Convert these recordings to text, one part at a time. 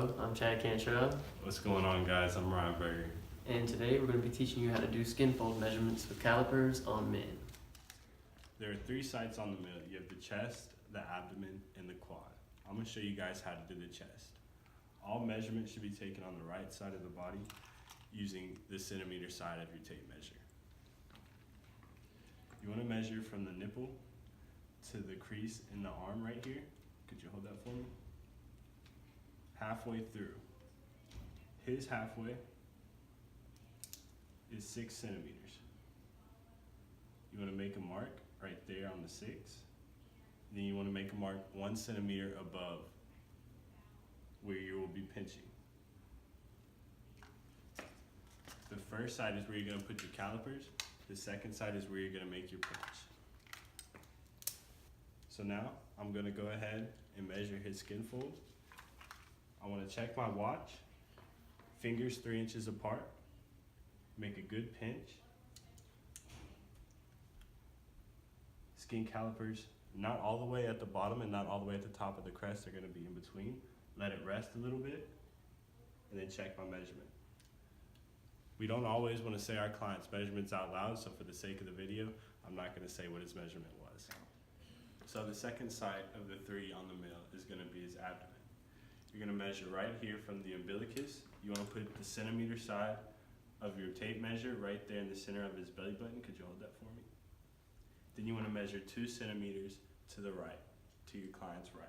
Hello, I'm Chad Cantrell, What's going on, guys? I'm Berger. and today we're going to be teaching you how to do skin fold measurements with calipers on men. There are 3 sites on the middle. You have the chest, the abdomen, and the quad. I'm going to show you guys how to do the chest. All measurements should be taken on the right side of the body using the centimeter side of your tape measure. You want to measure from the nipple to the crease in the arm right here. Could you hold that for me? Halfway through. His halfway is 6 centimeters. You want to make a mark right there on the 6. Then you want to make a mark 1 centimeter above where you will be pinching. The first side is where you're going to put your calipers. The second side is where you're going to make your pinch. So now I'm going to go ahead and measure his skin fold. I want to check my watch. Fingers 3 inches apart. Make a good pinch. Skin calipers, not all the way at the bottom and not all the way at the top of the crest. They're going to be in between. Let it rest a little bit, and then check my measurement. We don't always want to say our client's measurements out loud, so for the sake of the video, I'm not going to say what his measurement was. So the second side of the 3 on the male is going to be his abdomen. You're going to measure right here from the umbilicus. You want to put the centimeter side of your tape measure right there in the center of his belly button. Could you hold that for me? Then you want to measure 2 centimeters to the right, to your client's right.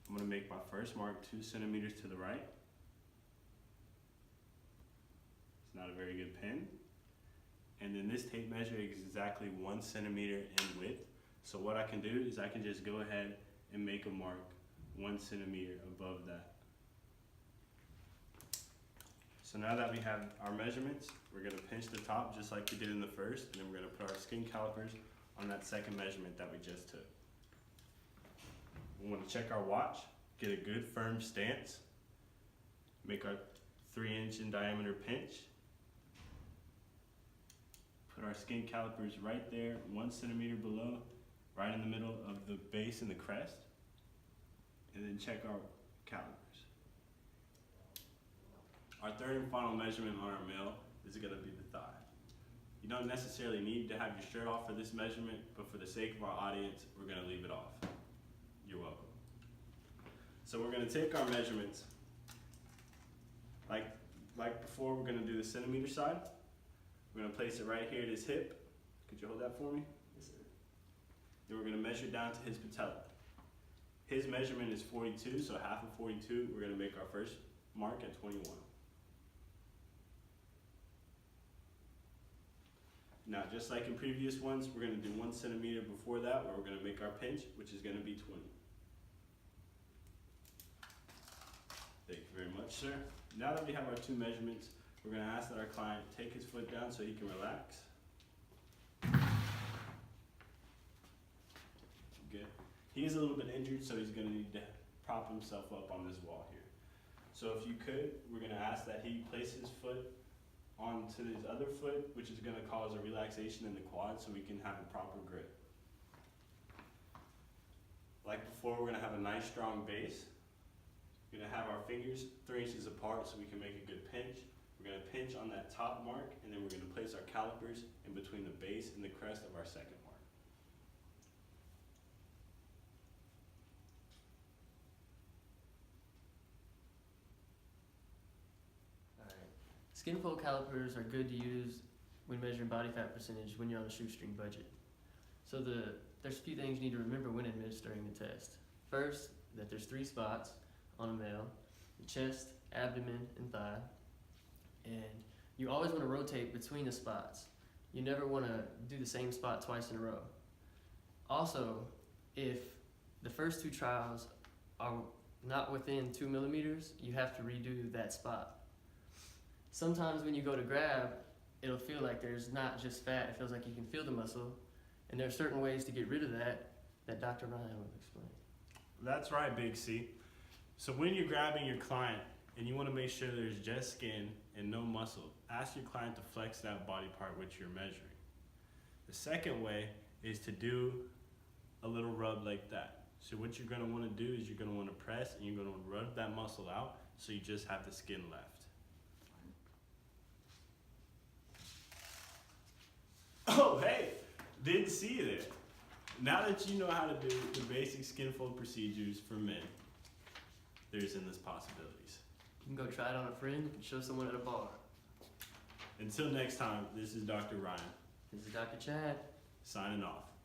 I'm going to make my first mark 2 centimeters to the right. It's not a very good pin. And then this tape measure is exactly 1 centimeter in width. So what I can do is I can just go ahead and make a mark 1 centimeter above that. So now that we have our measurements, we're going to pinch the top just like we did in the first, and then we're going to put our skin calipers on that second measurement that we just took. We want to check our watch, get a good firm stance, make our 3-inch in diameter pinch, put our skin calipers right there, 1 centimeter below, right in the middle of the base and the crest, and then check our calipers. Our third and final measurement on our male is going to be the thigh. You don't necessarily need to have your shirt off for this measurement, but for the sake of our audience, we're going to leave it off. You're welcome. So we're going to take our measurements, like before, we're going to do the centimeter side. We're going to place it right here at his hip. Could you hold that for me? Yes, sir. Then we're going to measure down to his patella. His measurement is 42, so half of 42, we're going to make our first mark at 21. Now, just like in previous ones, we're going to do 1 centimeter before that, where we're going to make our pinch, which is going to be 20. Thank you very much, sir. Now that we have our 2 measurements, we're going to ask that our client take his foot down so he can relax. Good. He is a little bit injured, so he's going to need to prop himself up on this wall here. So if you could, we're going to ask that he place his foot onto his other foot, which is going to cause a relaxation in the quad so we can have a proper grip. Like before, we're going to have a nice strong base. We're going to have our fingers 3 inches apart so we can make a good pinch. We're going to pinch on that top mark, and then we're going to place our calipers in between the base and the crest of our second mark. Skin fold calipers are good to use when measuring body fat percentage when you're on a shoestring budget. So there's a few things you need to remember when administering the test. First, that there's 3 spots on a male: the chest, abdomen, and thigh. And you always want to rotate between the spots. You never want to do the same spot twice in a row. Also, if the first 2 trials are not within 2 millimeters, you have to redo that spot. Sometimes when you go to grab, it'll feel like there's not just fat, it feels like you can feel the muscle. And there are certain ways to get rid of that Dr. Ryan will explain. That's right, Big C. So when you're grabbing your client and you want to make sure there's just skin and no muscle, ask your client to flex that body part which you're measuring. The second way is to do a little rub like that. So what you're gonna wanna do is you're gonna wanna press and you're gonna rub that muscle out so you just have the skin left. Oh, hey, didn't see you there. Now that you know how to do the basic skin fold procedures for men, there's endless possibilities. You can go try it on a friend, you can show someone at a bar. Until next time, this is Dr. Ryan, This is Dr. Chad. signing off.